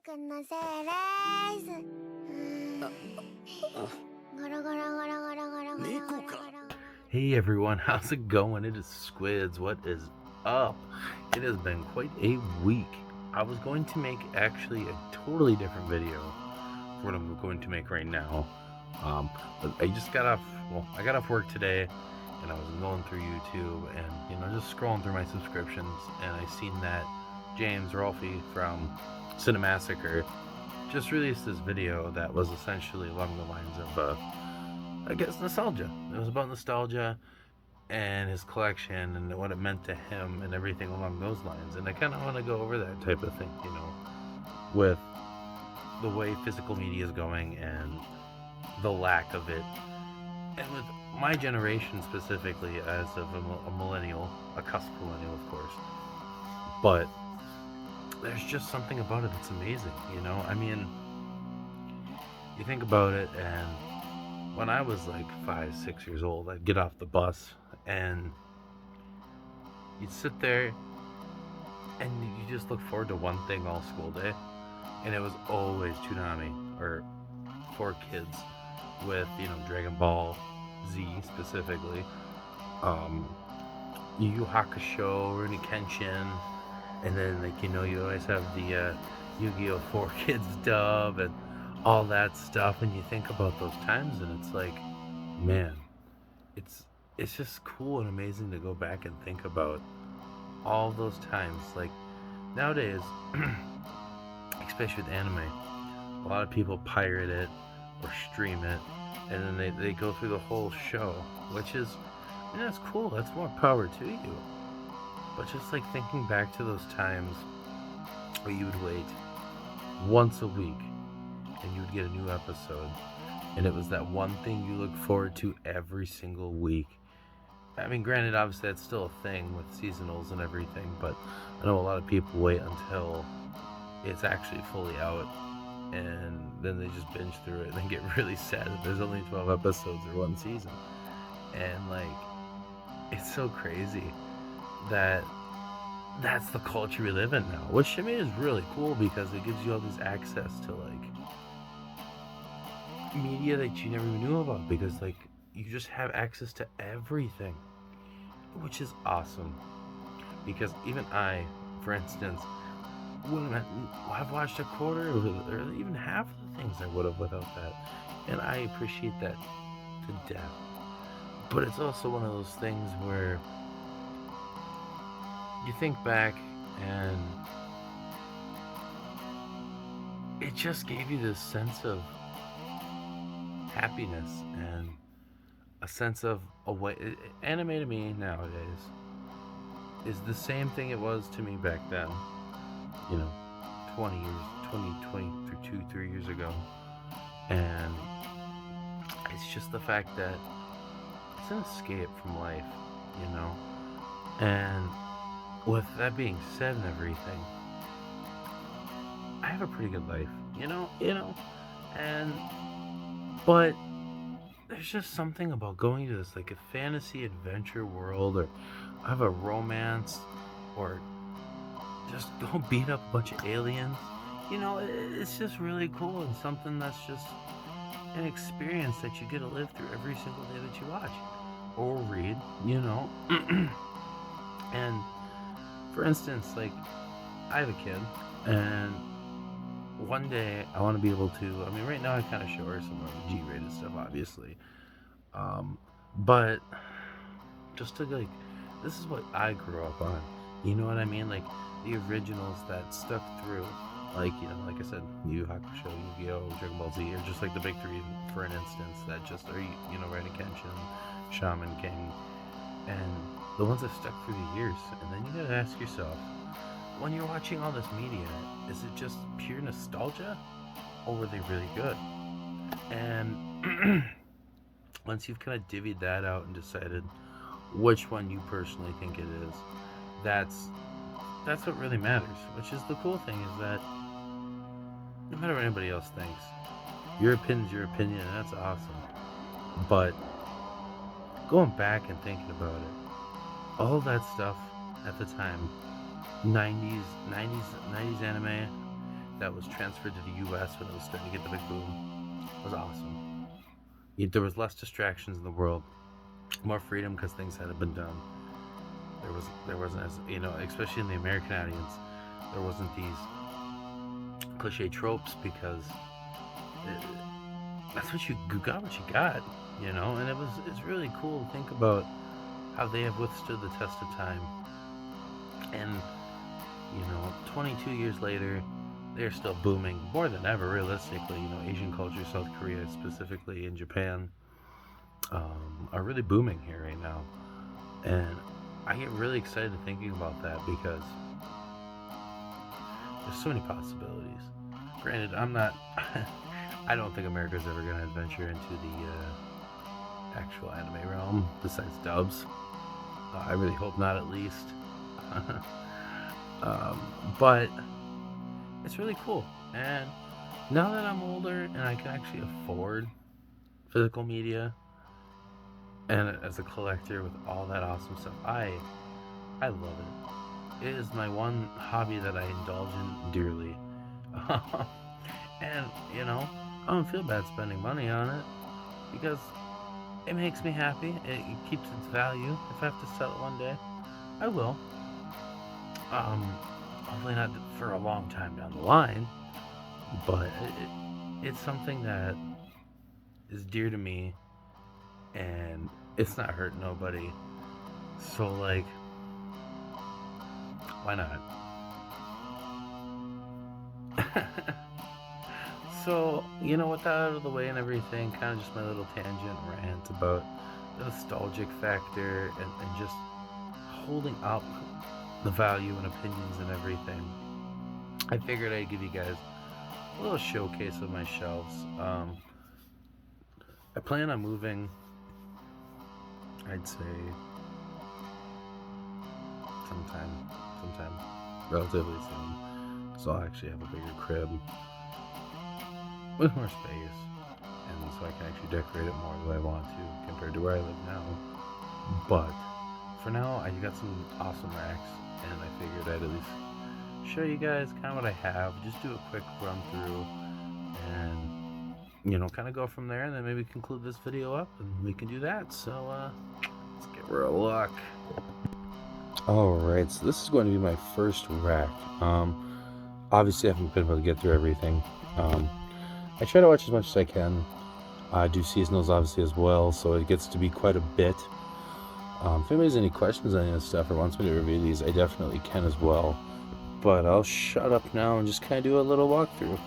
くんのせいです。ゴロゴロゴロゴロゴロゴロゴロゴロ。 Hey everyone, how's it going? It is Squids. What is up? It has been quite a week. I was going to make actually a totally different video for what I'm going to make right now. But I just got off, I got off work today and I was going through YouTube and, just scrolling through my subscriptions, and I seen that James Rolfe from Cinemassacre just released this video that was essentially along the lines of, I guess, nostalgia. It was about nostalgia and his collection and what it meant to him and everything along those lines. And I kind of want to go over that type of thing, with the way physical media is going and the lack of it. And with my generation specifically, as of a millennial, a cusp millennial, of course. But there's just something about it that's amazing, I mean, you think about it, and when I was like 5, 6 years old, I'd get off the bus and you'd sit there and you just look forward to one thing all school day, and it was always Toonami or 4Kids with Dragon Ball Z specifically, Yu Yu Hakusho, Rurouni Kenshin, and then you always have the Yu-Gi-Oh 4Kids dub and all that stuff. And you think about those times and it's like, man, it's just cool and amazing to go back and think about all those times. Like nowadays, especially with anime, a lot of people pirate it or stream it, and then they go through the whole show, which is, that's cool, that's more power to you. But just like thinking back to those times where you would wait once a week and you would get a new episode, and it was that one thing you look forward to every single week. I mean, granted, obviously that's still a thing with seasonals and everything, but I know a lot of people wait until it's actually fully out, and then they just binge through it and then get really sad that there's only 12 episodes or one season. And like, it's so crazy that that's the culture we live in now, which to me is really cool because it gives you all this access to like media that you never even knew about, because like you just have access to everything, which is awesome. Because even I, for instance, wouldn't have watched a quarter of it, or even half of the things I would have without that, and I appreciate that to death. But it's also one of those things where you think back and it just gave you this sense of happiness and a sense of a way. Anime to me nowadays is the same thing it was to me back then, 20 years, 2, 3 years ago. And it's just the fact that it's an escape from life, and with that being said and everything, I have a pretty good life, and but there's just something about going to this like a fantasy adventure world, or have a romance, or just go beat up a bunch of aliens. It's just really cool, and something that's just an experience that you get to live through every single day that you watch or read, And for instance, like, I have a kid, and one day I want to be able to, I mean, right now I kind of show her some of the G-rated stuff, obviously. But just to, like, this is what I grew up on. You know what I mean? Like, the originals that stuck through. Like, like I said, Yu Yu Hakusho, Yu-Gi-Oh, Dragon Ball Z, or just like the big three, for an instance, that just are, Rurouni Kenshin, Shaman King, and the ones that stuck through the years. And then you gotta ask yourself, when you're watching all this media, is it just pure nostalgia, or were they really good? And once you've kind of divvied that out and decided which one you personally think it is, that's what really matters. Which is the cool thing, is that no matter what anybody else thinks, your opinion's your opinion, and that's awesome. But going back and thinking about it, all that stuff at the time, 90s anime, that was transferred to the U.S. when it was starting to get the big boom. It was awesome. There was less distractions in the world, more freedom because things hadn't been done. There wasn't as, especially in the American audience, there wasn't these cliche tropes because that's what you got, and it's really cool to think about how they have withstood the test of time. And 22 years later, they're still booming more than ever. Realistically, Asian culture, South Korea specifically, in Japan, are really booming here right now, and I get really excited thinking about that because there's so many possibilities. Granted, I don't think America's ever going to adventure into the actual anime realm besides dubs. I really hope not, at least. But it's really cool. And now that I'm older and I can actually afford physical media, and as a collector with all that awesome stuff, I love it. It is my one hobby that I indulge in dearly. And, I don't feel bad spending money on it because it makes me happy. It keeps its value. If I have to sell it one day, I will. Hopefully not for a long time down the line, but it's something that is dear to me, and it's not hurting nobody. So, why not? So, with that out of the way and everything, kind of just my little tangent rant about the nostalgic factor and just holding up the value and opinions and everything. I figured I'd give you guys a little showcase of my shelves. I plan on moving, I'd say, sometime relatively soon. So I'll actually have a bigger crib with more space, and so I can actually decorate it more the way I want to compared to where I live now. But for now, I got some awesome racks, and I figured I'd at least show you guys kind of what I have, just do a quick run through, and kind of go from there, and then maybe conclude this video up, and we can do that. So let's get real luck. Alright, so this is going to be my first rack. Obviously I haven't been able to get through everything. I try to watch as much as I can. I do seasonals obviously as well, so it gets to be quite a bit. If anybody has any questions on any of this stuff or wants me to review these, I definitely can as well. But I'll shut up now and just kind of do a little walkthrough.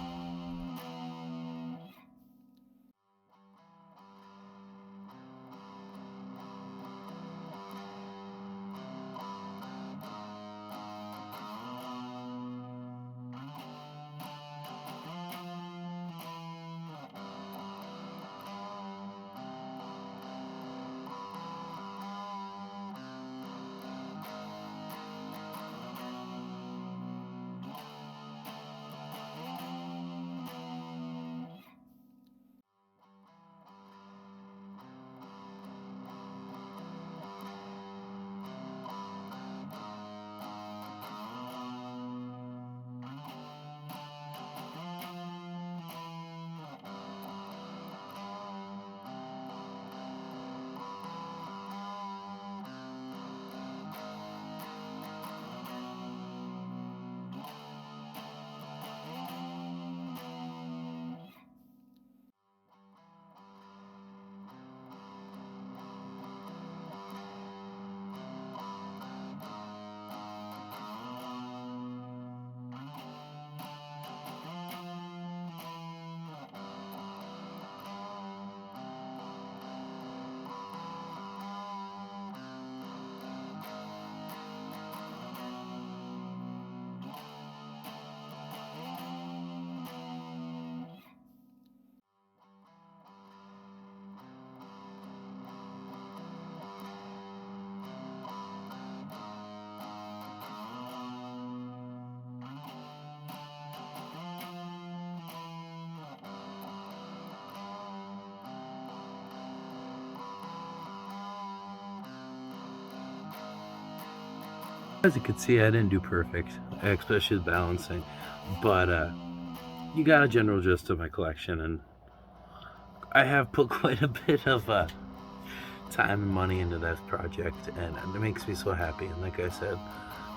As you can see, I didn't do perfect, especially the balancing, but you got a general gist of my collection, and I have put quite a bit of time and money into this project, and it makes me so happy. And like I said,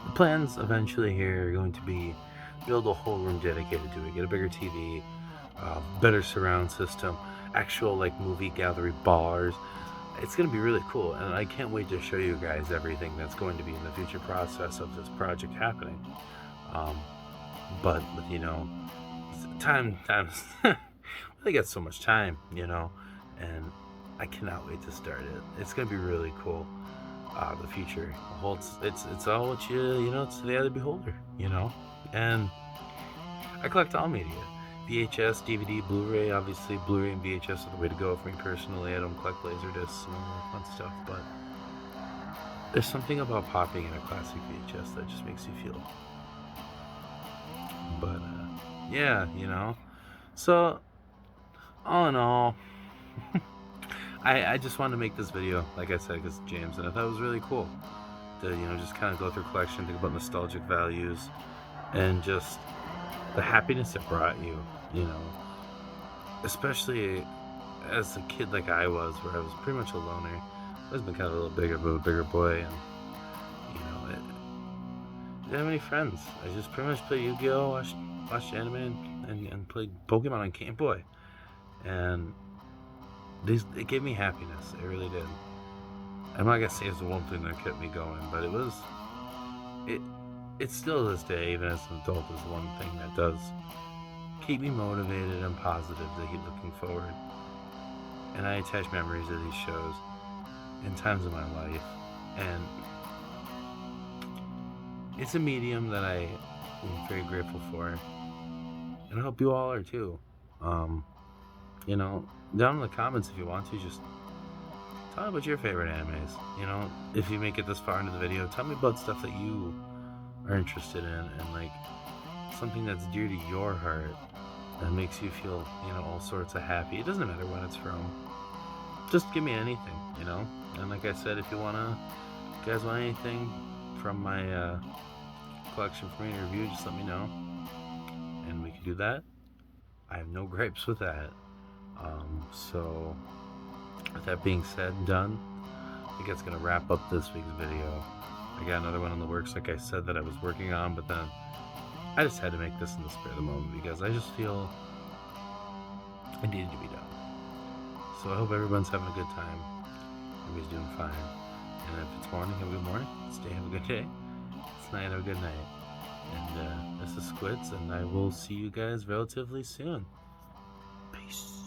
the plans eventually here are going to be build a whole room dedicated to it, get a bigger TV, better surround system, actual like movie gallery bars. It's going to be really cool, and I can't wait to show you guys everything that's going to be in the future process of this project happening. Um, but with, time, they got so much time, and I cannot wait to start it. It's going to be really cool. The future holds, it's all what it's the eye of the beholder, and I collect all media. VHS, DVD, Blu-ray. Obviously, Blu-ray and VHS are the way to go for me personally. I don't collect Laserdiscs and all that fun stuff, but there's something about popping in a classic VHS that just makes you feel. But yeah, So all in all, I just wanted to make this video, like I said, because James, and I thought it was really cool to just kind of go through collection, think about nostalgic values, and just the happiness it brought you, especially as a kid like I was, where I was pretty much a loner. I've always been kind of a little bigger boy, and I didn't have any friends. I just pretty much played Yu-Gi-Oh, watched anime, and played Pokemon on Game Boy, and it gave me happiness. It really did. I'm not gonna say it's the one thing that kept me going, but it still to this day, even as an adult, is one thing that does keep me motivated and positive to keep looking forward. And I attach memories of these shows in times of my life, and it's a medium that I am very grateful for, and I hope you all are too. Down in the comments if you want to, just tell me about your favorite animes. If you make it this far into the video, tell me about stuff that you are interested in, and like something that's dear to your heart that makes you feel, all sorts of happy. It doesn't matter when it's from. Just give me anything, And like I said, if you guys want anything from my collection for me to review, just let me know, and we can do that. I have no gripes with that. So with that being said and done, I think that's gonna wrap up this week's video. I got another one in the works, like I said, that I was working on, but then I just had to make this in the spur of the moment because I just feel it needed to be done. So I hope everyone's having a good time. Everybody's doing fine. And if it's morning, have a good morning. It's day, have a good day. It's night, have a good night. And this is Squids, and I will see you guys relatively soon. Peace.